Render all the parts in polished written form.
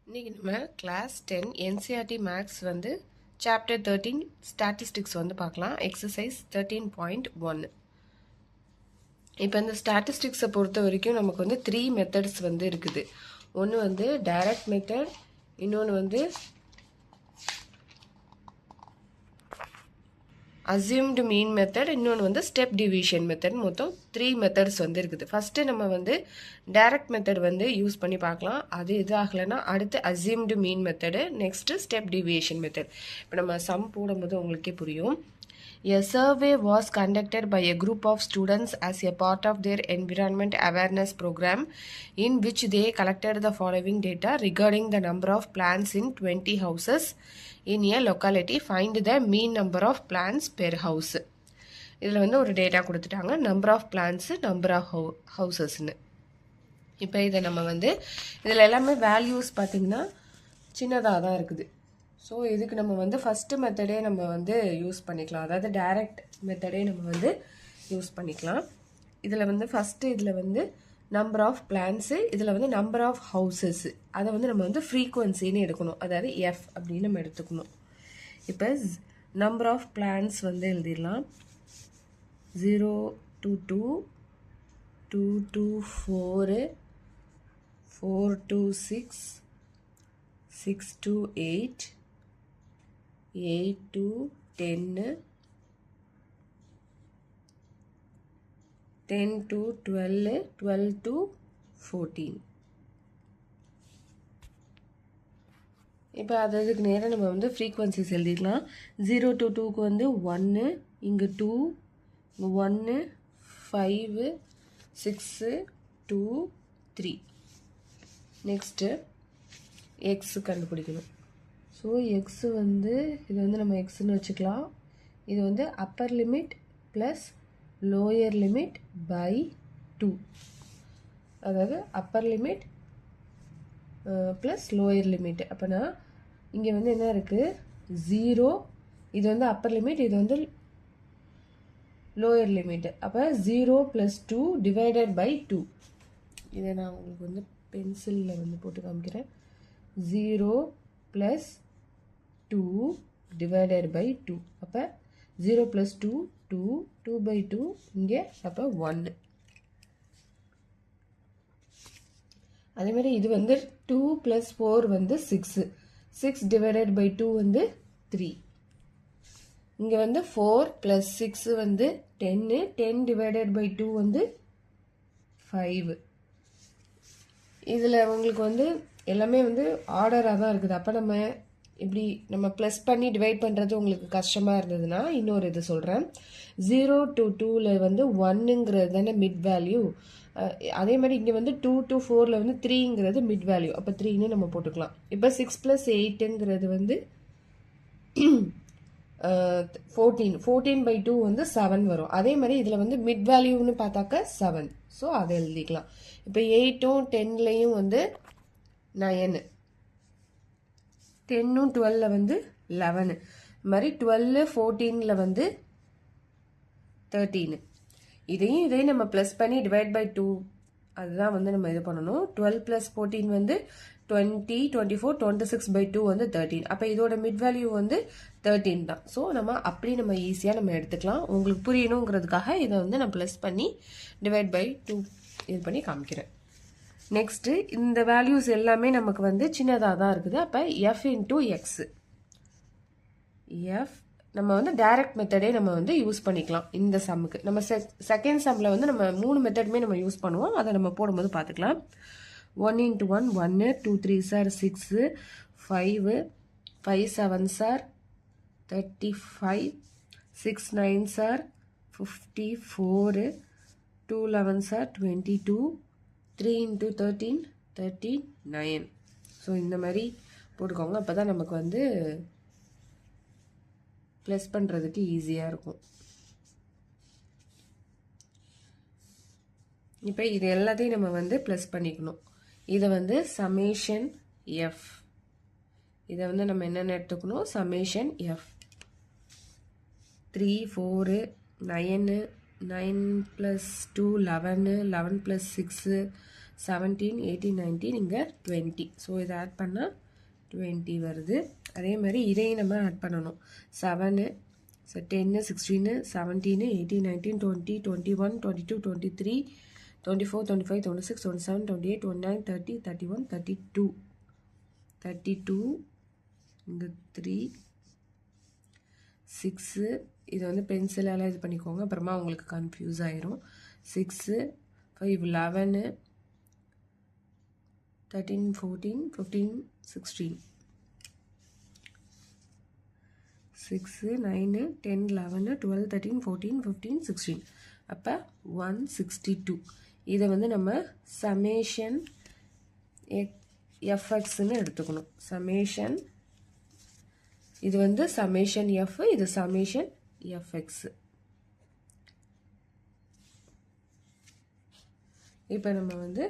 இன்றைக்கி நம்ம class 10 NCERT maths வந்து சாப்டர் 13 ஸ்டாட்டிஸ்டிக்ஸ் வந்து பார்க்கலாம். எக்ஸசைஸ் 13.1. இப்போ இந்த ஸ்டாட்டிஸ்டிக்ஸை பொறுத்த வரைக்கும் நமக்கு வந்து 3 மெத்தட்ஸ் வந்து இருக்குது. ஒன்று வந்து டைரக்ட் மெத்தட், இன்னொன்று வந்து அசியூம்டு மீன் மெத்தட், இன்னொன்று வந்து ஸ்டெப் டிவிஷன் மெத்தட். மொத்தம் 3 மெத்தட்ஸ் வந்து இருக்குது. ஃபஸ்ட்டு நம்ம வந்து டைரக்ட் மெத்தட் வந்து யூஸ் பண்ணி பார்க்கலாம். அது இது ஆகலைன்னா அடுத்து assumed mean method, next step deviation method. இப்போ நம்ம சம் போடும்போது உங்களுக்கே புரியும். A survey was conducted by a group of students as a part of their environment awareness program in which they collected the following data regarding the number of plants in 20 houses in a locality. Find the mean number of plants per house. இதில் வந்து ஒரு data கொடுத்துட்டாங்க, number of plans, number of ஹவுசஸ்ன்னு. இப்போ இதை நம்ம வந்து இதில் எல்லாமே வேல்யூஸ் பார்த்திங்கன்னா சின்னதாக தான் இருக்குது. ஸோ இதுக்கு நம்ம வந்து ஃபஸ்ட்டு மெத்தடே நம்ம வந்து யூஸ் பண்ணிக்கலாம், அதாவது டைரக்ட் மெத்தடே நம்ம வந்து யூஸ் பண்ணிக்கலாம். இதில் வந்து ஃபஸ்ட்டு இதில் வந்து நம்பர் ஆஃப் பிளான்ஸு, இதில் வந்து நம்பர் ஆஃப் ஹவுசஸ்ஸு, அதை வந்து நம்ம வந்து ஃப்ரீக்குவன்சின்னு எடுக்கணும், அதாவது எஃப் அப்படின்னு நம்ம எடுத்துக்கணும். இப்போ நம்பர் ஆஃப் பிளான்ஸ் வந்து எழுதிடலாம். 0 to 2, 2 to 4, 4 to 6, 6 to 8, 8 to 10, 10 to 12, 12 to 14. இப்போ அதுக்கு நேரம் நம்ம வந்து ஃப்ரீக்வன்சிஸ் எழுதிக்கலாம். 0 to 2க்கு வந்து 1, இங்கே 2, இங்கே 1, 5, 6, 2, 3. நெக்ஸ்ட்டு எக்ஸு கண்டுபிடிக்கணும். ஸோ எக்ஸு வந்து இது வந்து நம்ம எக்ஸுன்னு வச்சுக்கலாம். இது வந்து Appar limit plus lower limit by 2, அதாவது Appar limit plus lower limit. அப்போனா இங்கே வந்து என்ன இருக்குது, 0, இது வந்து அப்பர் லிமிட், இது வந்து லோயர் லிமிட். அப்போ 0 + 2 டிவைடட் பை 2. இதை நான் உங்களுக்கு வந்து பென்சிலில் வந்து போட்டு காமிக்கிறேன். 0 + 2 டிவைடட் பை 2. அப்போ 0 + 2 2, 2/2 இங்கே, அப்போ 1. அதேமாதிரி இது வந்து 2 + 4 வந்து 6, 6 டிவைடட் பை 2 வந்து 3. இங்கே வந்து 4 + 6 வந்து 10, 10 டிவைடட் பை 2 வந்து 5. இதில் உங்களுக்கு வந்து எல்லாமே வந்து ஆர்டராக தான் இருக்குது. அப்போ நம்ம ப்ளஸ் பண்ணி டிவைட் பண்ணுறது உங்களுக்கு கஷ்டமாக இருந்ததுன்னா இன்னொரு இது சொல்கிறேன். 0 to 2ல் வந்து 1ங்கிறது தானே மிட் வேல்யூ. அதே மாதிரி இங்கே வந்து 2 to 4ல் வந்து 3ங்கிறது மிட் வேல்யூ. அப்போ 3ன்னு நம்ம போட்டுக்கலாம். இப்போ 6 + 8ங்கிறது வந்து 14, 14/2 வந்து 7 வரும். அதே மாதிரி இதில் வந்து மிட் வேல்யூன்னு பார்த்தாக்க 7. ஸோ அதை எழுதிக்கலாம். இப்போ 8ம் 10லையும் வந்து 9, 10ம் 12ல் வந்து 11, இது மாதிரி 12, 14ல் வந்து 13. இதையும் நம்ம ப்ளஸ் பண்ணி டிவைட் பை 2, அதுதான் வந்து நம்ம இது பண்ணணும். 12 + 14 வந்து 20, 24, 26/2 வந்து 13. அப்போ இதோட மிட் வேல்யூ வந்து 13 தான். ஸோ நம்ம ஈஸியாக நம்ம எடுத்துக்கலாம். உங்களுக்கு புரியணுங்கிறதுக்காக இதை வந்து நான் ப்ளஸ் பண்ணி டிவைட் பை 2 இது பண்ணி காமிக்கிறேன். நெக்ஸ்ட்டு இந்த வேல்யூஸ் எல்லாமே நமக்கு வந்து சின்னதாக தான் இருக்குது. அப்போ எஃப் இன்ட்டு எக்ஸு, எஃப் நம்ம வந்து டைரக்ட் மெத்தடே நம்ம வந்து யூஸ் பண்ணிக்கலாம் இந்த சம்முக்கு. நம்ம செகண்ட் சம்மில் வந்து நம்ம 3 மெத்தடுமே நம்ம யூஸ் பண்ணுவோம். அதை நம்ம போடும்போது பார்த்துக்கலாம். 1 × 1 1, 2 3s are 6, 5, 5 7s are 35, 6 9s are 54, 2 11s are 22, 3 × 13 39. So இந்த மாதிரி போட்டுக்கோங்க. அப்போ தான் நமக்கு வந்து ப்ளஸ் பண்ணுறதுக்கு ஈஸியாக இருக்கும். இப்போ இது எல்லாத்தையும் நம்ம வந்து ப்ளஸ் பண்ணிக்கணும். இதை வந்து சமேஷன் எஃப், இதை வந்து நம்ம என்னென்ன எடுத்துக்கணும், சமேஷன் எஃப். 3 4 9, 9 + 2 11, 11 + 6 17, 18, 19, இங்கே 20. ஸோ இதை ஆட் பண்ணால் 20 வருது. அதே மாதிரி இதையும் நம்ம ஆட் பண்ணணும். 7, ஸோ 10, 16, 17, 18, 19, 20, 21, 22, 23, 24, 25, 26, 27, 28, 29, 30, 31, 32, 32, இங்கே 3, 6, இது வந்து பென்சிலால் இது பண்ணிக்கோங்க, அப்புறமா உங்களுக்கு கன்ஃபியூஸ் ஆயிரும். 6, 5, 11, 13, 14, 15, 16, 6, 9, 10, 11, 12, 13, 14, 15, 16. அப்போ 162. இதை வந்து நம்ம சமேஷன் எஃப்எக்ஸ்ன்னு எடுத்துக்கணும். சமேஷன், இது வந்து சமேஷன் எஃப், இது சமேஷன் எஃப்எக்ஸ். இப்போ நம்ம வந்து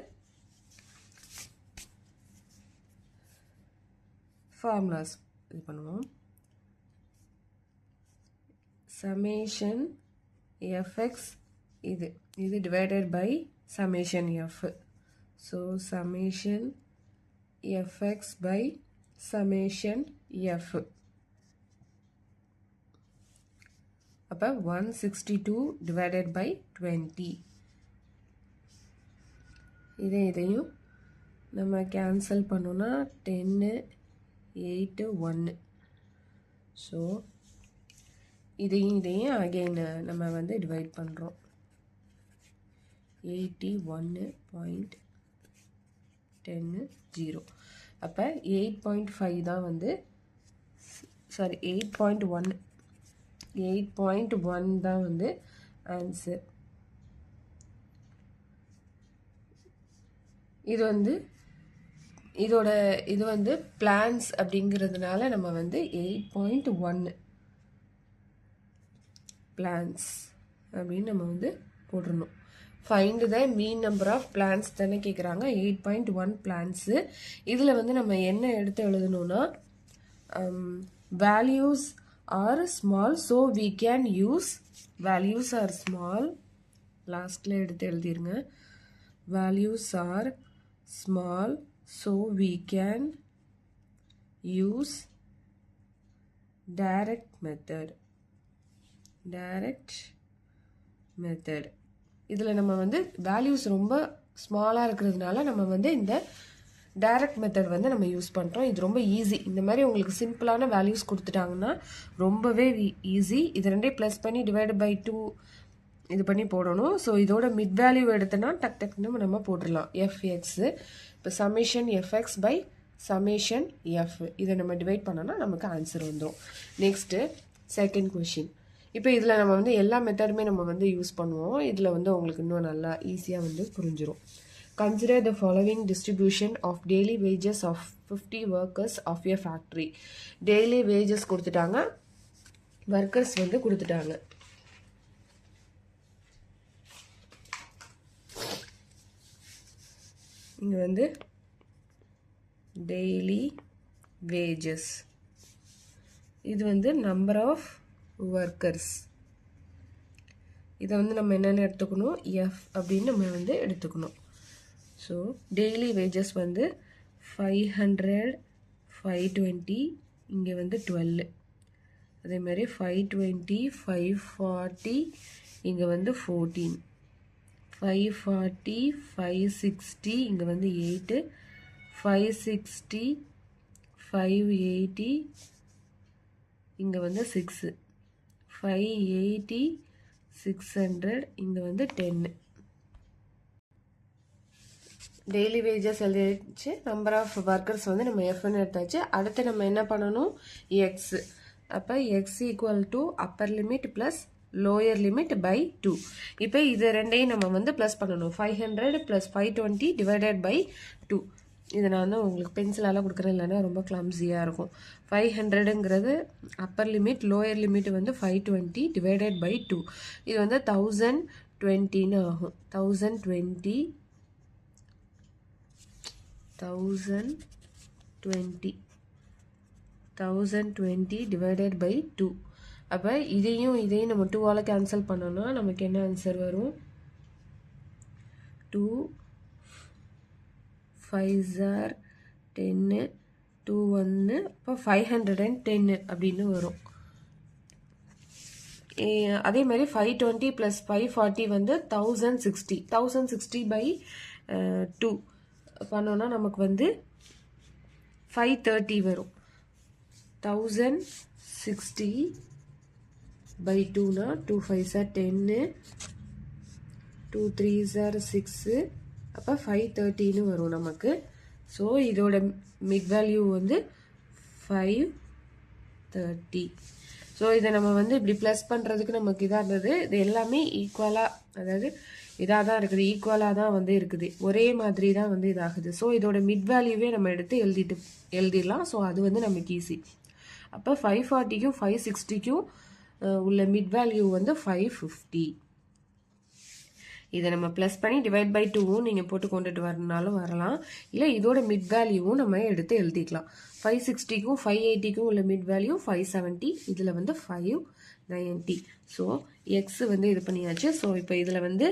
ஃபார்முலாஸ் இது பண்ணுவோம். சமேஷன் எஃப்எக்ஸ் இது divided by summation F. So summation F X by summation F. அப்போ 162 டிவைடட் பை 20. இதையும் நம்ம கேன்சல் பண்ணோன்னா 10, 8, 1. ஸோ இதையும் அகெயின் நம்ம வந்து டிவைட் பண்ணுறோம். 81.10. அப்போ 8.5 தான் வந்து, சாரி 8.1 தான் வந்து ஆன்சர். இது வந்து இது வந்து பிளான்ஸ் அப்படிங்கிறதுனால நம்ம வந்து 8.1 பிளான்ஸ் அப்படின்னு நம்ம வந்து போட்டுடணும். Find the mean number of plans தானே கேட்குறாங்க. 8.1 பிளான்ஸு. இதில் வந்து நம்ம என்ன எடுத்து எழுதணும்னா, values are small, so we can use values are small. லாஸ்ட்டில் எடுத்து எழுதிருங்க. Values are small, so we can use direct method. இதில் நம்ம வந்து வேல்யூஸ் ரொம்ப ஸ்மாலாக இருக்கிறதுனால நம்ம வந்து இந்த டைரக்ட் மெத்தட் வந்து நம்ம யூஸ் பண்ணுறோம். இது ரொம்ப ஈஸி. இந்த மாதிரி உங்களுக்கு சிம்பிளான வேல்யூஸ் கொடுத்துட்டாங்கன்னா ரொம்பவே ஈஸி. இது ரெண்டே ப்ளஸ் பண்ணி டிவைட் பை 2 இது பண்ணி போடணும். ஸோ இதோட மிட் வேல்யூ எடுத்தோன்னா டக்குன்னு நம்ம போட்டுடலாம். எஃப்எக்ஸு. இப்போ summation F X by summation F, இதை நம்ம டிவைட் பண்ணோன்னா நமக்கு ஆன்சர் வந்துடும். Next second question. இப்போ இதில் நம்ம வந்து எல்லா மெத்தடுமே நம்ம வந்து யூஸ் பண்ணுவோம். இதில் வந்து உங்களுக்கு இன்னும் நல்லா ஈஸியாக வந்து புரிஞ்சிடும். Consider the following distribution of daily wages of 50 workers of a factory. Daily wages கொடுத்துட்டாங்க, ஒர்க்கர்ஸ் வந்து கொடுத்துட்டாங்க. இங்கே வந்து டெய்லி வேஜஸ், இது வந்து நம்பர் ஆஃப் ஒர்க்கர்ஸ். இதை வந்து நம்ம என்னென்ன எடுத்துக்கணும், எஃப் அப்படின்னு நம்ம வந்து எடுத்துக்கணும். ஸோ டெய்லி வேஜஸ் வந்து 500, 520, இங்கே வந்து 12. அதேமாதிரி 520, 540, இங்கே வந்து 14. 540, 560, இங்கே வந்து 8. 560, 580, இங்கே வந்து 6. 580, 600, இங்கே வந்து 10. டெய்லி வேஜஸ் எழுதிச்சு. நம்பர் ஆஃப் ஒர்க்கர்ஸ் வந்து நம்ம எஃப்னு எடுத்தாச்சு. அடுத்து நம்ம என்ன பண்ணணும், எக்ஸ். அப்போ X equal to Appar limit plus lower limit by 2. இப்போ இது ரெண்டையும் நம்ம வந்து ப்ளஸ் பண்ணணும். 500 ப்ளஸ் 520 டிவைடட் பை 2. இதை நான் வந்து உங்களுக்கு பென்சிலால் கொடுக்குறேன், இல்லைன்னா ரொம்ப கிளம்ஸியாக இருக்கும். 500ங்கிறது அப்பர் லிமிட், லோயர் லிமிட் வந்து 520 டிவைடட் பை 2. இது வந்து 1020ன்னு ஆகும். 1020 டிவைடட் பை 2. அப்போ இதையும் நம்ம 2ஆல் கேன்சல் பண்ணோன்னா நமக்கு என்ன ஆன்சர் வரும், 2 5s are 10, 2 1 இப்போ 510 அப்படின்னு வரும். அதே மாதிரி 520 + 540 வந்து 1060 by 2 பண்ணோன்னா நமக்கு வந்து 530 வரும். 1060 by 2னா 2 5s are 10, 2 3s are 6, அப்போ 530ன்னு வரும் நமக்கு. ஸோ இதோட மிட் வேல்யூ வந்து 530. ஸோ இதை நம்ம வந்து இப்படி ப்ளஸ் பண்ணுறதுக்கு நமக்கு இதாக இருந்தது. இது எல்லாமே ஈக்குவலாக, அதாவது இதாக தான் இருக்குது, ஈக்குவலாக தான் வந்து இருக்குது, ஒரே மாதிரி தான் வந்து இதாகுது. ஸோ இதோட மிட் வேல்யூவே நம்ம எடுத்து எழுதிடலாம். ஸோ அது வந்து நமக்கு ஈஸி. அப்போ 540க்கும் 560க்கும் உள்ள மிட் வேல்யூ வந்து 550. இதை நம்ம ப்ளஸ் பண்ணி டிவைட் பை 2வும் நீங்கள் போட்டு கொண்டுட்டு வரனாலும் வரலாம். இல்லை இதோட மிட் வேல்யூவும் நம்ம எடுத்து எழுதிக்கலாம். 560க்கும் 580க்கும் உள்ள மிட் வேல்யூ 570, இதில் வந்து 590. ஸோ எக்ஸ் வந்து இது பண்ணியாச்சு. ஸோ இப்போ இதில் வந்து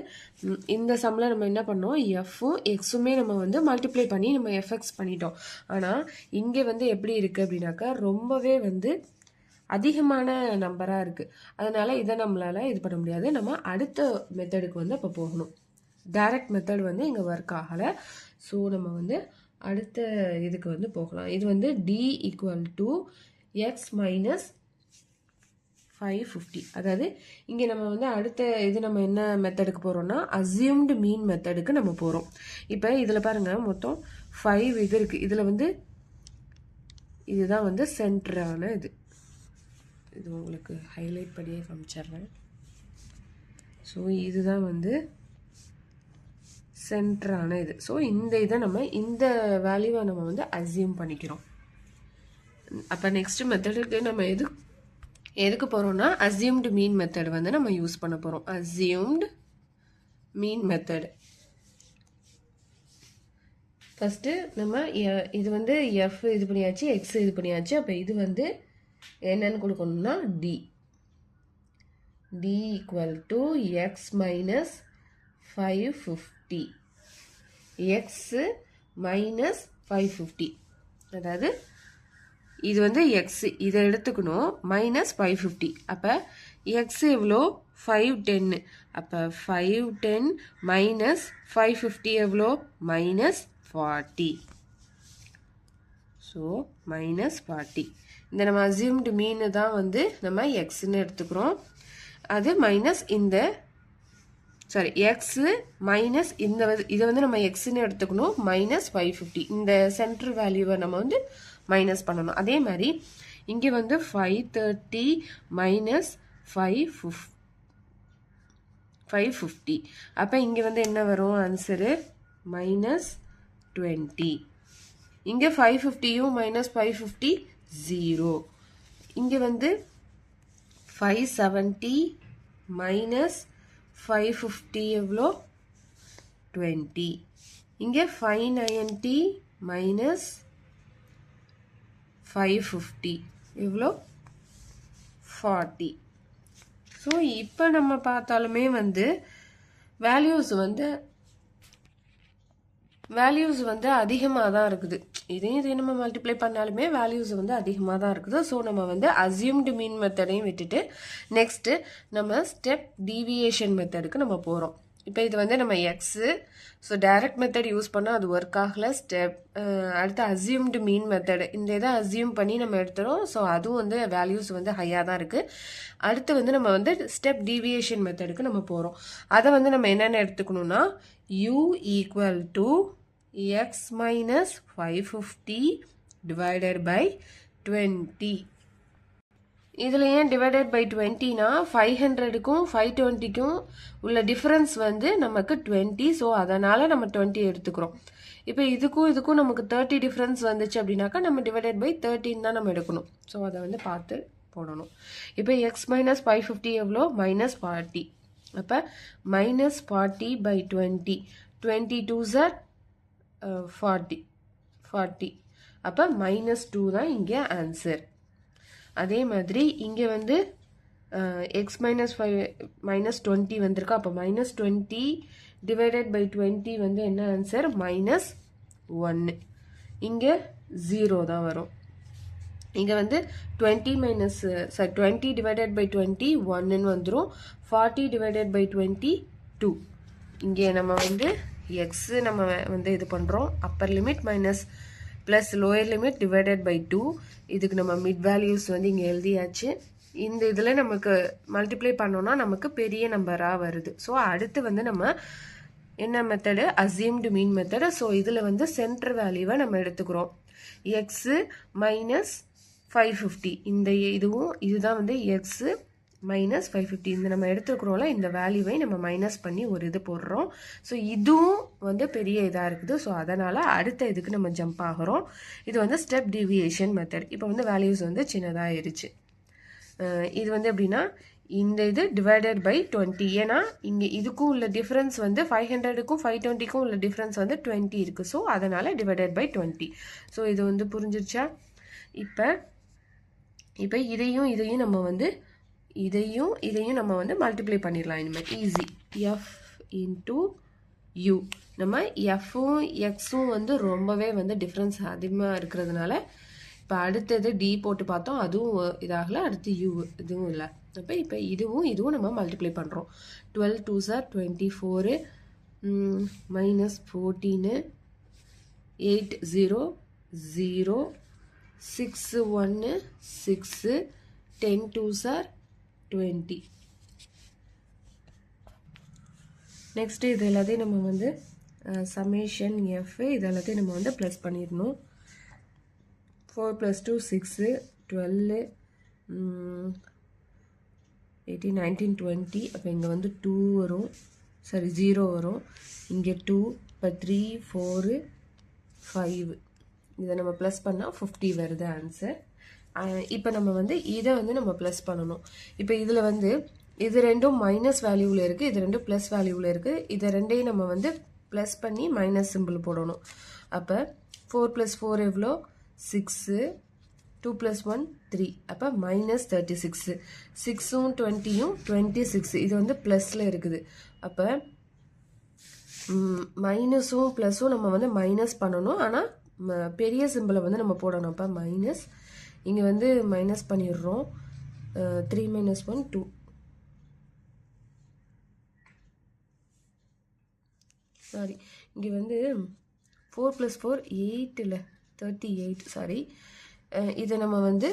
இந்த சம்மில் நம்ம என்ன பண்ணோம், எஃப்பும் எக்ஸுமே நம்ம வந்து மல்டிப்ளை பண்ணி நம்ம எஃப்எக்ஸ் பண்ணிட்டோம். ஆனால் இங்கே வந்து எப்படி இருக்குது அப்படின்னாக்கா ரொம்பவே வந்து அதிகமான நம்பராக இருக்குது. அதனால் இதை நம்மளால் இது பண்ண முடியாது. நம்ம அடுத்த மெத்தடுக்கு வந்து இப்போ போகணும். டைரக்ட் மெத்தட் வந்து இங்கே ஒர்க் ஆகலை. ஸோ நம்ம வந்து அடுத்த இதுக்கு வந்து போகலாம். இது வந்து D = x - 550. அதாவது இங்கே நம்ம வந்து அடுத்த இது நம்ம என்ன மெத்தடுக்கு போகிறோம்னா அசியூம்டு மீன் மெத்தடுக்கு நம்ம போகிறோம். இப்போ இதில் பாருங்கள், மொத்தம் 5 இது இருக்குது. இதில் வந்து இதுதான் வந்து சென்டரான இது. இது உங்களுக்கு ஹைலைட் பண்ணியே காமிச்சிடுறேன். ஸோ இதுதான் வந்து சென்டரான இது. ஸோ இந்த இதை நம்ம இந்த வேல்யூவை நம்ம வந்து அசியூம் பண்ணிக்கிறோம். அப்போ நெக்ஸ்ட் மெத்தடுக்கு நம்ம எதுக்கு போகிறோம்னா அசியூம்டு மீன் மெத்தட் வந்து நம்ம யூஸ் பண்ண போகிறோம். Assumed mean method. ஃபஸ்ட்டு நம்ம இது வந்து எஃப் இது பண்ணியாச்சு, எக்ஸ் இது பண்ணியாச்சு. அப்போ இது வந்து என்னன்னு கொடுக்கணும்னா D = x - 550. x - 550, அதாவது இது வந்து எக்ஸ், இதை எடுத்துக்கணும் -550. அப்போ எக்ஸ் எவ்வளோ 510. அப்போ 510 - 550 எவ்வளோ -40. ஸோ -40. இந்த நம்ம அசியூம்டு மீன் தான் வந்து நம்ம எக்ஸ்ன்னு எடுத்துக்கிறோம். அது மைனஸ் இந்த எக்ஸு மைனஸ் இந்த இதை வந்து நம்ம எக்ஸ்ன்னு எடுத்துக்கணும் -550. இந்த சென்டர் வேல்யூவை நம்ம வந்து மைனஸ் பண்ணணும். அதே மாதிரி இங்கே வந்து 530 - 550. அப்போ இங்கே வந்து என்ன வரும் ஆன்சரு -20. இங்கே 550யும் -550 0. இங்கே வந்து 570 - 550 எவ்வளோ 20. இங்கே 590 - 550 எவ்வளோ 40. ஸோ இப்போ நம்ம பார்த்தாலுமே வந்து வேல்யூஸ் வந்து அதிகமாக தான் இருக்குது. இதே நம்ம மல்டிப்ளை பண்ணாலுமே வேல்யூஸ் வந்து அதிகமாக தான் இருக்குது. ஸோ நம்ம வந்து அசியூம்டு மீன் மெத்தடையும் விட்டுட்டு நெக்ஸ்ட்டு நம்ம ஸ்டெப் டீவியேஷன் மெத்தடுக்கு நம்ம போகிறோம். இப்போ இது வந்து நம்ம x. So direct method use பண்ணால் அது ஒர்க் ஆகலை. அடுத்து அசியூம்டு மீன் மெத்தடு, இந்த இதை அசியூம் பண்ணி நம்ம எடுத்துகிறோம். ஸோ அதுவும் வந்து வேல்யூஸ் வந்து ஹையாக தான் இருக்குது. அடுத்து வந்து நம்ம வந்து ஸ்டெப் டீவியேஷன் மெத்தடுக்கு நம்ம போகிறோம். அதை வந்து நம்ம என்னென்ன எடுத்துக்கணும்னா u = x - 550 / 20. இதில் ஏன் டிவைடட் பை 20னா 500க்கும் 520க்கும் உள்ள டிஃப்ரென்ஸ் வந்து நமக்கு 20. ஸோ அதனால் நம்ம 20 எடுத்துக்கிறோம். இப்போ இதுக்கும் நமக்கு 30 டிஃப்ரென்ஸ் வந்துச்சு அப்படின்னாக்கா நம்ம டிவைடட் பை 13 தான் நம்ம எடுக்கணும். ஸோ அதை வந்து பார்த்து போடணும். இப்போ x - 550 எவ்வளோ -40. அப்போ -40 / 20. 22s are 40. அப்போ -2 தான் இங்கே ஆன்சர். அதே மாதிரி இங்கே வந்து x - 20 வந்திருக்கா. அப்போ -20 டிவைடட் பை 20 வந்து என்ன ஆன்சர் -20. 1. இங்கே 0 தான் வரும். இங்கே வந்து 20 மைனஸ் 20 டிவைடட் பை 20 1ன்னு வந்துடும். 40 டிவைடட் பை 20 2. இங்கே நம்ம வந்து எக்ஸ் நம்ம வந்து இது பண்ணுறோம். Upper limit minus plus lower limit divided by 2. இதுக்கு நம்ம மிட் வேல்யூஸ் வந்து இங்கே எழுதியாச்சு. இந்த இதில் நமக்கு மல்டிப்ளை பண்ணோன்னா நமக்கு பெரிய நம்பராக வருது. ஸோ அடுத்து வந்து நம்ம என்ன method, assumed mean method. So இதில் வந்து சென்டர் வேல்யூவை நம்ம எடுத்துக்கிறோம். X minus 550. இந்த இதுதான் வந்து எக்ஸு மைனஸ் 550. இந்த நம்ம எடுத்துக்கிறோம்ல, இந்த வேல்யூவை நம்ம மைனஸ் பண்ணி ஒரு இது போடுறோம். ஸோ இதுவும் வந்து பெரிய இதாக இருக்குது. ஸோ அதனால் அடுத்த இதுக்கு நம்ம ஜம்ப் ஆகிறோம். இது வந்து ஸ்டெப் டிவியேஷன் மெத்தட். இப்போ வந்து வேல்யூஸ் வந்து சின்னதாகிருச்சு. இது வந்து எப்படின்னா, இந்த இது டிவைடட் பை 20. ஏன்னா இங்கே இதுக்கும் உள்ள டிஃப்ரென்ஸ் வந்து 500க்கும் 520க்கும் உள்ள டிஃப்ரென்ஸ் வந்து 20 இருக்குது. ஸோ அதனால் டிவைடட் பை 20. ஸோ இது வந்து புரிஞ்சிருச்சா? இப்போ இதையும் நம்ம வந்து இதையும் நம்ம வந்து மல்டிப்ளை பண்ணிடலாம். இனிமேல் ஈஸி. F into you. நம்ம எஃப்பும் எக்ஸும் வந்து ரொம்பவே வந்து டிஃப்ரென்ஸ் அதிகமாக இருக்கிறதுனால இப்போ அடுத்தது டி போட்டு பார்த்தோம், அதுவும் இதாகல. அடுத்து யூ, இதுவும் இல்லை. இப்போ இதுவும் நம்ம மல்டிப்ளை பண்ணுறோம். 12 2s are 24, minus 14, 8 0 0, 6 1 6, 10 2s are 20. Next இது எல்லாத்தையும் நம்ம வந்து சமேஷன் எஃப் இது எல்லாத்தையும் நம்ம வந்து ப்ளஸ் பண்ணிடணும். 4 + 2 6, 12, 18 19 20. அப்போ இங்கே வந்து 2 வரும், சாரி 0 வரும். இங்கே 2, இப்போ 3 4 5. இதை நம்ம ப்ளஸ் பண்ணால் 50 வருது ஆன்சர். இப்போ நம்ம வந்து இதை வந்து நம்ம ப்ளஸ் பண்ணணும். இப்போ இதில் வந்து இது ரெண்டும் மைனஸ் வேல்யூவில் இருக்குது, இது ரெண்டும் ப்ளஸ் வேல்யூவில் இருக்குது. இதை ரெண்டையும் நம்ம வந்து ப்ளஸ் பண்ணி மைனஸ் சிம்பிள் போடணும். அப்போ 4 + 4 எவ்வளோ? 6, 2 + 1 3. அப்போ மைனஸ் 36. 6ம் 20யும் 26. இது வந்து ப்ளஸில் இருக்குது. அப்போ மைனஸும் ப்ளஸும் நம்ம வந்து மைனஸ் பண்ணணும். ஆனால் பெரிய சிம்பிளை வந்து நம்ம போடணும். அப்போ மைனஸ் இங்கே வந்து மைனஸ் பண்ணிடுறோம். 3 - 1 2. சாரி, இங்கே வந்து 4 + 4 8 இல்லை 38. சாரி, இதை நம்ம வந்து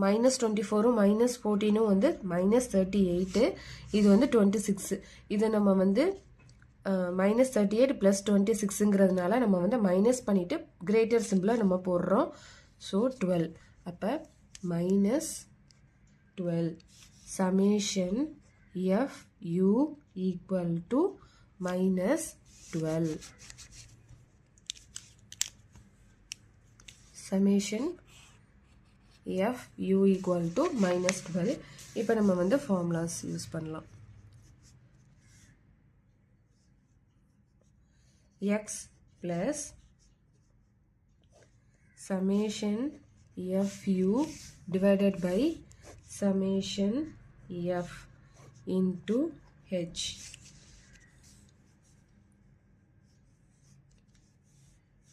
-24ம் -14ம் வந்து -38. இது வந்து 26. இதை நம்ம வந்து -38 + 26ங்கிறதுனால நம்ம வந்து மைனஸ் பண்ணிவிட்டு கிரேட்டர் சிம்பிளை நம்ம போடுறோம். ஸோ 12. அப்போ -12 summation F U equal to -12. Summation F U equal to -12. இப்போ நம்ம வந்து ஃபார்முலாஸ் யூஸ் பண்ணலாம். X plus summation F U divided by summation F into H.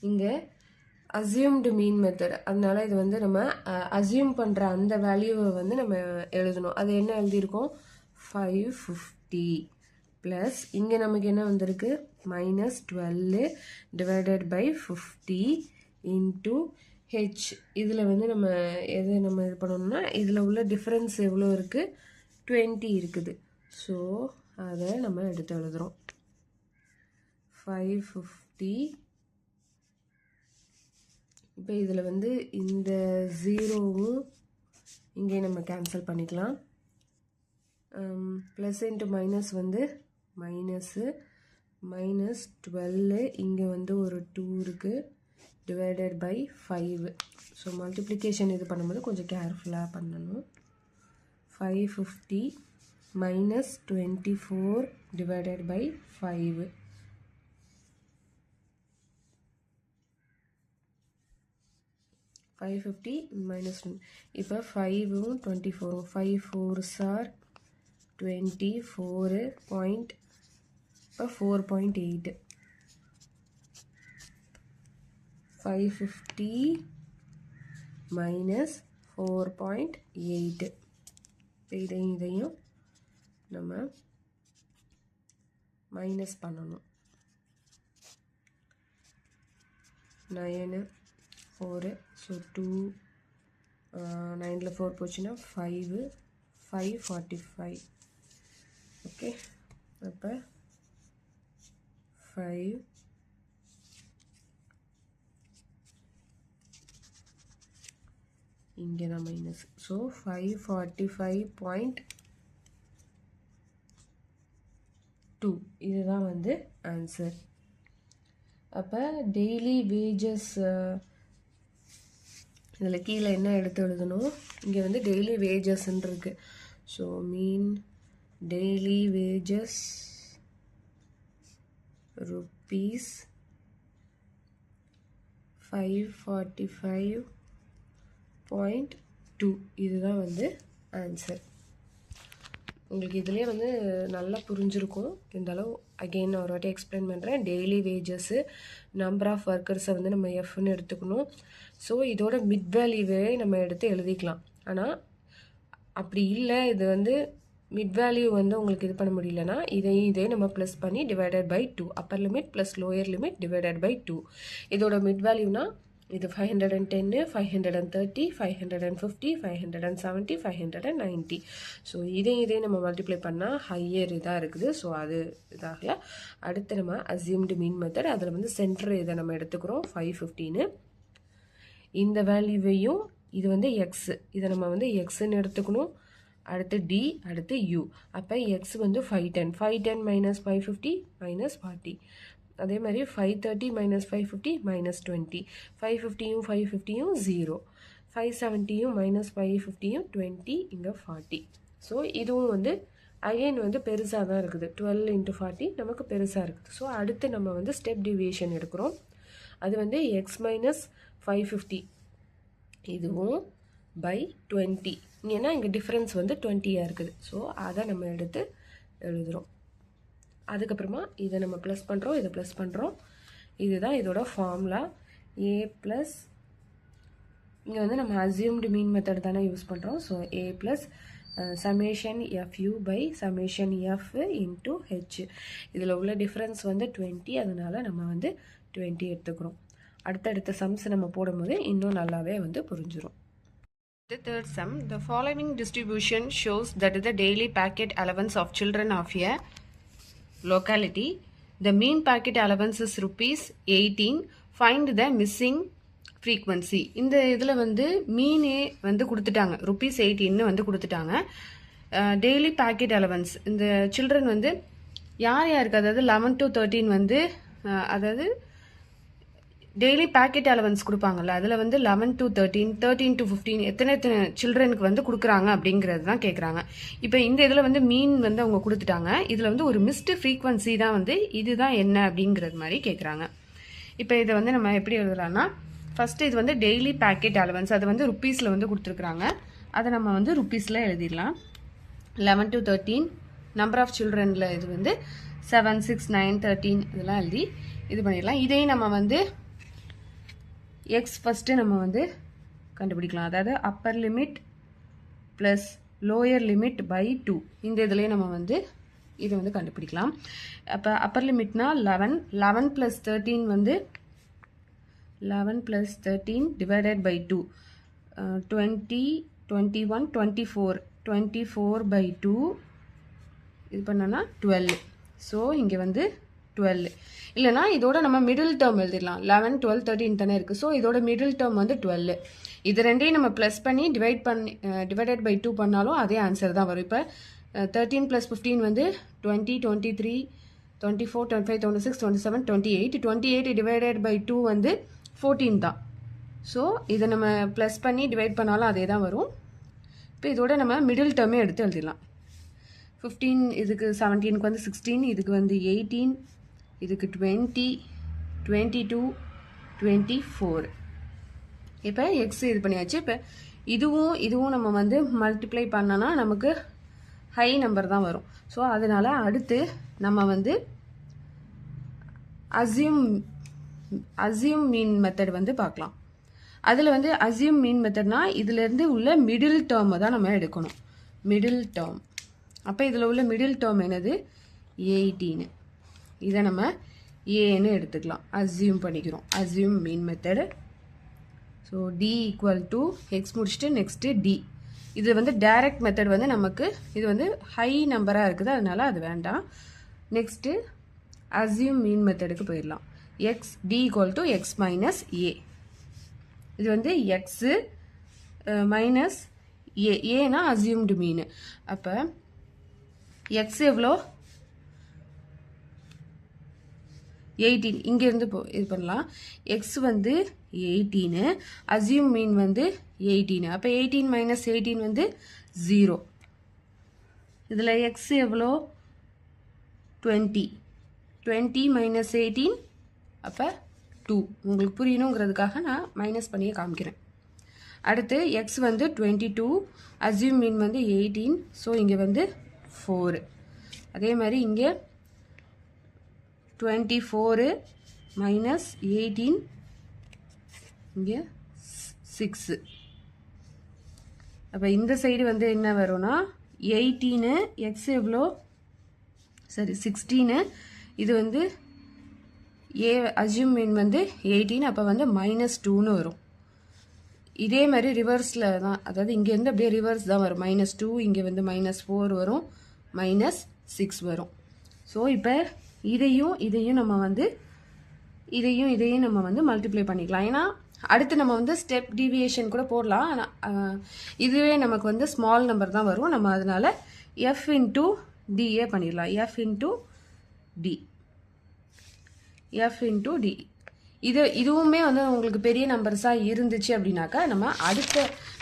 இங்கே அசியூம்டு மீன் மெத்தட், அதனால இது வந்து நம்ம அசியூம் பண்ணுற அந்த வேல்யூவை வந்து நம்ம எழுதணும். அது என்ன எழுதியிருக்கோம்? 550 ப்ளஸ் இங்கே நமக்கு என்ன வந்திருக்கு? -12 டிவைடட் பை 50 இன்ட்டு ஹெச். இதில் வந்து நம்ம எது நம்ம இது பண்ணணும்னா, இதில் உள்ள டிஃப்ரென்ஸ் எவ்வளோ இருக்குது? 20 இருக்குது. ஸோ அதை நம்ம எடுத்து எழுதுகிறோம். 550. இப்போ இதில் வந்து இந்த 0வும் இங்கே நம்ம கேன்சல் பண்ணிக்கலாம். ப்ளஸ் இன்ட்டு மைனஸ் வந்து மைனஸு, -12 இங்கே வந்து ஒரு 2 இருக்குது டிவைடட் பை 5. ஸோ மல்டிப்ளிகேஷன் இது பண்ணும்போது கொஞ்சம் கேர்ஃபுல்லாக பண்ணணும். 550 -24 டிவைடட் பை 5. -550 -1. இப்போ 5ம் 24, 5 4s are 24 point, இப்போ 4.8. 550 minus 4.8. இதையும் நம்ம மைனஸ் பண்ணணும். 9 4 ஸோ 2 9ல் 4 போச்சுன்னா 5 545. ஓகே, அப்போ 5 இங்கே தான் மைனஸ். ஸோ 545.2 இதுதான் வந்து ஆன்சர். அப்போ டெய்லி வேஜஸ் இதில் கீழே என்ன எடுத்து எழுதணும், இங்கே வந்து டெய்லி வேஜஸ்ன்னு இருக்குது. ஸோ மீன் டெய்லி வேஜஸ் rupees 545.2 இதுதான் வந்து ஆன்சர். உங்களுக்கு இதுலேயே வந்து நல்லா புரிஞ்சிருக்கும். இருந்தாலும் அகெயின் ஒரு வாட்டி எக்ஸ்பிளைன் பண்ணுறேன். டெய்லி வேஜஸ்ஸு நம்பர் ஆஃப் ஒர்க்கர்ஸை வந்து நம்ம எஃப்னு எடுத்துக்கணும். ஸோ இதோட மிட் வேல்யூவே நம்ம எடுத்து எழுதிக்கலாம். ஆனால் அப்படி இல்லை, இது வந்து மிட் வேல்யூ வந்து உங்களுக்கு இது பண்ண முடியலன்னா இதே நம்ம ப்ளஸ் பண்ணி divided by 2, upper limit plus lower limit divided by 2. இதோட மிட் வேல்யூனா இது 510, 530, 550, 570, 590. ஸோ இதே நம்ம மல்டிப்ளை பண்ணால் ஹையர் இதாக இருக்குது. ஸோ அது இதாகல. அடுத்து நம்ம அசியூம்டு மீன் மெத்தட். அதில் வந்து சென்டர் இதை நம்ம எடுத்துக்கிறோம் 515. இந்த வேல்யூவையும் இது வந்து எக்ஸ், இதை நம்ம வந்து எக்ஸ்ன்னு எடுத்துக்கணும். அடுத்து டி, அடுத்து யூ. அப்போ எக்ஸ் வந்து 510, 510 மைனஸ் 550 மைனஸ் 40. அதே மாதிரி 530 மைனஸ் 550 மைனஸ் 20. 550யும் 550யும் 0. 570யும் மைனஸ் 550யும் 20, இங்கே 40. ஸோ இதுவும் வந்து அகைன் வந்து பெருசாக தான் இருக்குது. 12 into 40 நமக்கு பெருசாக இருக்குது. ஸோ அடுத்து நம்ம வந்து ஸ்டெப் டிவியேஷன் எடுக்கிறோம். அது வந்து எக்ஸ் மைனஸ் 550 இதுவும் பை 20. ஏன்னா இங்கே டிஃப்ரென்ஸ் வந்து 20யாக இருக்குது. ஸோ அதை நம்ம எடுத்து எழுதுகிறோம். அதுக்கப்புறமா இதை நம்ம ப்ளஸ் பண்ணுறோம், இதை ப்ளஸ் பண்ணுறோம். இதுதான் இதோட ஃபார்முலா. ஏ ப்ளஸ் இங்கே வந்து நம்ம அசியூம்டு மீன் மெத்தட் தானே யூஸ் பண்ணுறோம். So A plus summation F U by summation F into H. இதில் உள்ள டிஃப்ரென்ஸ் வந்து 20, அதனால் நம்ம வந்து 20 எடுத்துக்கிறோம். அடுத்தடுத்த சம்ஸ் நம்ம போடும்போது இன்னும் நல்லாவே வந்து புரிஞ்சிடும். The third sum, the following distribution shows that the daily packet allowance of children of a locality. The mean packet allowance is ₹18. Find the missing frequency. இந்த இதில் வந்து மீனே வந்து கொடுத்துட்டாங்க, ₹18 வந்து கொடுத்துட்டாங்க. டெய்லி பேக்கெட் அலவன்ஸ் இந்த சில்ட்ரன் வந்து யார் யாருக்கு, அதாவது 11 to 13 வந்து அதாவது டெய்லி பேக்கெட் அலவன்ஸ் கொடுப்பாங்கல்ல, அதில் வந்து 11 to 13, 13 to 15 எத்தனை சில்ட்ரனுக்கு வந்து கொடுக்குறாங்க அப்படிங்கிறது தான் கேட்குறாங்க. இப்போ இந்த இதில் வந்து மீன் வந்து அவங்க கொடுத்துட்டாங்க. இதில் வந்து ஒரு மிஸ்டு ஃப்ரீக்வன்சி தான் வந்து இதுதான் என்ன அப்படிங்கிறது மாதிரி கேட்குறாங்க. இப்போ இதை வந்து நம்ம எப்படி எழுதலாம்னா, ஃபஸ்ட்டு இது வந்து டெய்லி பேக்கெட் அலவன்ஸ், அது வந்து ருப்பீஸில் வந்து கொடுத்துருக்குறாங்க. அதை நம்ம வந்து ருப்பீஸில் எழுதிடலாம். 11 to 13 நம்பர் ஆஃப் சில்ட்ரனில் இது வந்து 7, 6, 9, 13 இதெல்லாம் எழுதி இது பண்ணிடலாம். இதையும் நம்ம வந்து எக்ஸ் ஃபஸ்ட்டு நம்ம வந்து கண்டுபிடிக்கலாம். அதாவது Appar limit plus lower limit by 2. இந்த இதுலேயே நம்ம வந்து இதை வந்து கண்டுபிடிக்கலாம். அப்போ அப்பர் லிமிட்னா 11, 11 + 13 வந்து 11 + 13 டிவைடட் பை 2, 20, 21, 24, 24 by 2 இது பண்ணோன்னா 12. ஸோ இங்கே வந்து 12. இல்லைனா இதோட நம்ம மிடில் டேர்ம் எழுதிடலாம். 11, 12, 13 தானே இருக்குது. ஸோ இதோட மிடில் டேர்ம் வந்து 12. இது ரெண்டையும் நம்ம ப்ளஸ் பண்ணி டிவைடட் பை 2 பண்ணாலும் அதே ஆன்சர் தான் வரும். இப்போ 13 + 15 வந்து 20, 23, 24, 25, 26, 27, 28. 28 டிவைடட் பை 2 வந்து 14 தான். ஸோ இதை நம்ம ப்ளஸ் பண்ணி டிவைட் பண்ணாலும் அதே தான் வரும். இப்போ இதோட நம்ம மிடில் டேர்மே எடுத்து எழுதிடலாம். 15 இதுக்கு 17க்கு வந்து 16, இதுக்கு வந்து 18, இதுக்கு 20, 22, 24. இப்போ எக்ஸ் இது பண்ணியாச்சு. இப்போ இதுவும் நம்ம வந்து மல்டிப்ளை பண்ணோன்னா நமக்கு ஹை நம்பர் தான் வரும். ஸோ அதனால் அடுத்து நம்ம வந்து அசியூம் அசியூம் மீன் மெத்தட் வந்து பார்க்கலாம். அதில் வந்து அசியூம் மீன் மெத்தட்னா இதிலேருந்து உள்ள மிடில் டேர்மை தான் நம்ம எடுக்கணும். Middle term. அப்போ இதில் உள்ள மிடில் டேர்ம் என்னது? 18. இதை நம்ம ஏன்னு எடுத்துக்கலாம். அசியூம் பண்ணிக்கிறோம். Assume mean method. So D equal to X முடிச்சுட்டு நெக்ஸ்ட்டு டி. இது வந்து டைரக்ட் மெத்தட் வந்து நமக்கு இது வந்து ஹை நம்பராக இருக்குது, அதனால அது வேண்டாம். நெக்ஸ்ட்டு அசியூம் மீன் மெத்தடுக்கு போயிடலாம். X D equal to X minus A. இது வந்து எக்ஸு மைனஸ் ஏ. ஏன்னா அசியூம்டு மீன். அப்போ எக்ஸ் எவ்வளோ? 18. இங்கேருந்து இது பண்ணலாம். எக்ஸ் வந்து 18, அசியூம் மீன் வந்து 18. அப்போ 18 மைனஸ் 18 வந்து 0. இதில் எக்ஸ் எவ்வளோ? 20. 20 மைனஸ் 18 அப்போ 2. உங்களுக்கு புரியணுங்கிறதுக்காக நான் மைனஸ் பண்ணியே காமிக்கிறேன். அடுத்து எக்ஸ் வந்து 22, அசியூம் மீன் வந்து 18. ஸோ இங்கே வந்து 4. அதே மாதிரி இங்கே 24 மைனஸ் 18 இங்கே 6. அப்போ இந்த சைடு வந்து என்ன வரும்னா 18, எக்ஸ் எவ்வளோ? சரி 16. இது வந்து ஏ அசியூம் மீன் வந்து 18. அப்போ வந்து -2ன்னு வரும். இதே மாதிரி ரிவர்ஸில் தான், அதாவது இங்கேருந்து அப்படியே ரிவர்ஸ் தான் வரும். -2, இங்கே வந்து -4 வரும், -6 வரும். ஸோ இப்போ இதையும் நம்ம வந்து இதையும் நம்ம வந்து மல்டிப்ளை பண்ணிக்கலாம். ஏன்னா அடுத்து நம்ம வந்து ஸ்டெப் டீவியேஷன் கூட போடலாம். ஆனால் இதுவே நமக்கு வந்து ஸ்மால் நம்பர் தான் வரும். நம்ம அதனால எஃப் இன்ட்டு டிஏ பண்ணிடலாம். F into D. இதுவுமே வந்து உங்களுக்கு பெரிய நம்பர்ஸாக இருந்துச்சு அப்படின்னாக்கா நம்ம அடுத்த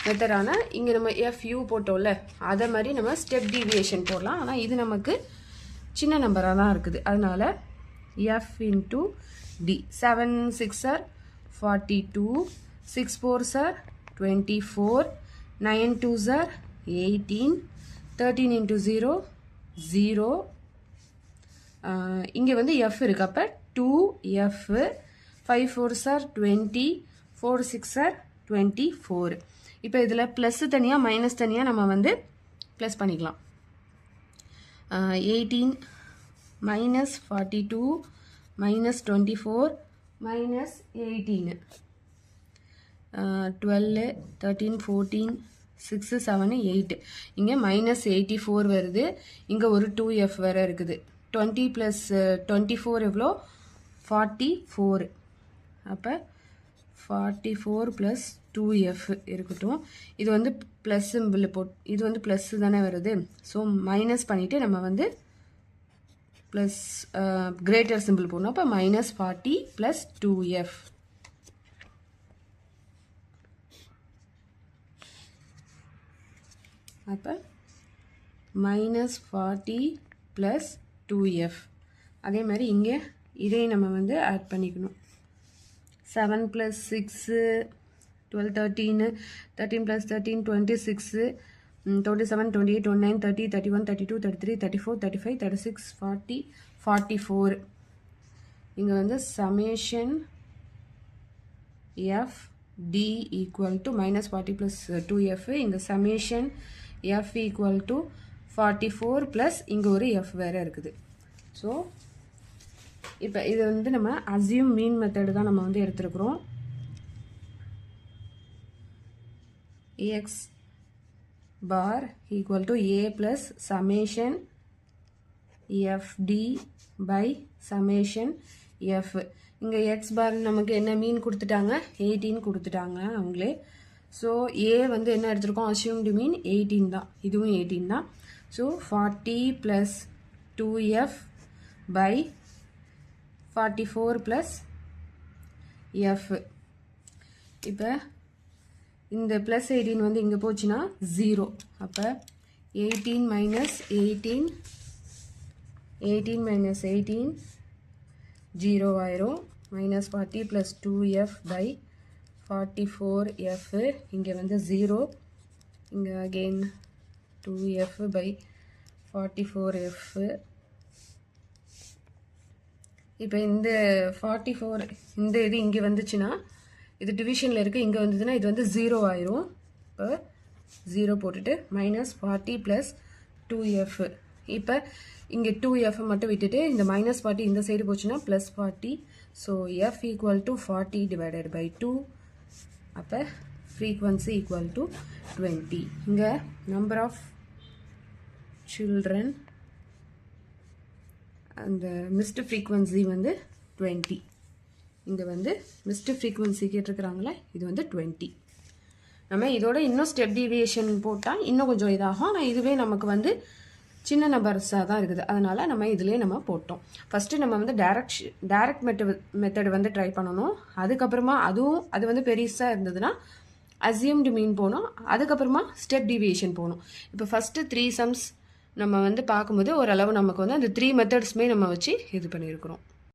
மெத்தடான இங்கே நம்ம எஃப்யூ போட்டோம்ல, அதை மாதிரி நம்ம ஸ்டெப் டீவியேஷன் போடலாம். ஆனால் இது நமக்கு சின்ன நம்பராக தான் இருக்குது. அதனால எஃப் இன்ட்டு டி. 7 6 42, 6 4 24, 9 2 18, 13 into 0 0. இங்கே வந்து எஃப் இருக்குது. அப்போ 2f, 5 4 20, 4 6 24. இப்போ இதில் ப்ளஸ் தனியாக மைனஸ் தனியாக நம்ம வந்து ப்ளஸ் பண்ணிக்கலாம். 18 minus 42 minus 24 minus 18, 12 13 14 6 7 8. இங்கே -84 வருது. இங்கே ஒரு 2f வேறு இருக்குது. 20 + 24 எவ்வளோ? 44. அப்போ 44 + 2f இருக்கட்டும். இது வந்து ப்ளஸ் சிம்பிள் இது வந்து ப்ளஸ் தானே வருது. ஸோ மைனஸ் பண்ணிவிட்டு நம்ம வந்து ப்ளஸ் கிரேட்டர் சிம்பிள் போடணும். அப்போ -40 + 2f. அப்போ -40 + 2f. அதே மாதிரி இங்கே இதையும் நம்ம வந்து ஆட் பண்ணிக்கணும். 7 + 6 12 13 13 + 13 26 27 28 29 30 31 32 33 34 35 36 40 44. இங்கே வந்து summation F D equal to -40 + 2f. இங்கே summation F equal to 44 plus இங்கே ஒரு எஃப் வேறு இருக்குது. ஸோ இப்போ இது வந்து நம்ம அசியூம் மீன் மெத்தடு தான் நம்ம வந்து எடுத்துருக்குறோம். X bar equal to A plus summation FD by summation F. இங்கே எக்ஸ் பார் நமக்கு என்ன மீன் கொடுத்துட்டாங்க? 18 கொடுத்துட்டாங்க அவங்களே. ஸோ ஏ வந்து என்ன எடுத்திருக்கோம்? அசியூம்டு மீன் 18 தான். இதுவும் 18 தான். So 40 + 2f by 44 + f. இப்போ இந்த ப்ளஸ் 18 வந்து இங்கே போச்சுன்னா 0. அப்போ 18 மைனஸ் 18 0 ஆயிரும். -40 + 2f பை 44f. இங்கே வந்து 0. இங்கே அகெயின் 2f பை 44f இப்போ இந்த 44 இந்த இது இங்கே வந்துச்சுன்னா இது டிவிஷனில் இருக்குது, இங்கே வந்ததுன்னா இது வந்து 0 ஆயிரும். இப்போ 0 போட்டுட்டு -40 + 2f. இப்போ இங்கே 2f மட்டும் விட்டுட்டு இந்த -40 இந்த சைடு போச்சுன்னா +40. So f = 40 / 2. அப்போ frequency = 20. இங்கே number of children அந்த மிஸ்டு ஃப்ரீக்வன்சி வந்து 20. இங்கே வந்து மிஸ்டு ஃப்ரீக்வன்சி கேட்டிருக்கிறாங்களே, இது வந்து 20. நம்ம இதோட இன்னும் ஸ்டெப் டீவியேஷன் போட்டால் இன்னும் கொஞ்சம் இதாகும். ஆனால் இதுவே நமக்கு வந்து சின்ன நம்பர்ஸாக தான் இருக்குது, அதனால் நம்ம இதிலே நம்ம போட்டோம். ஃபஸ்ட்டு நம்ம வந்து டைரக்ட் மெத்தட் வந்து ட்ரை பண்ணணும். அதுக்கப்புறமா அது வந்து பெருசாக இருந்ததுன்னா அசியூம்டு மீன் போகணும். அதுக்கப்புறமா ஸ்டெப் டீவியேஷன் போகணும். இப்போ ஃபஸ்ட்டு 3 சம்ஸ் நம்ம வந்து பார்க்கும்போது ஓரளவு நமக்கு வந்து அந்த 3 மெத்தட்ஸுமே நம்ம வச்சு இது பண்ணியிருக்கிறோம்.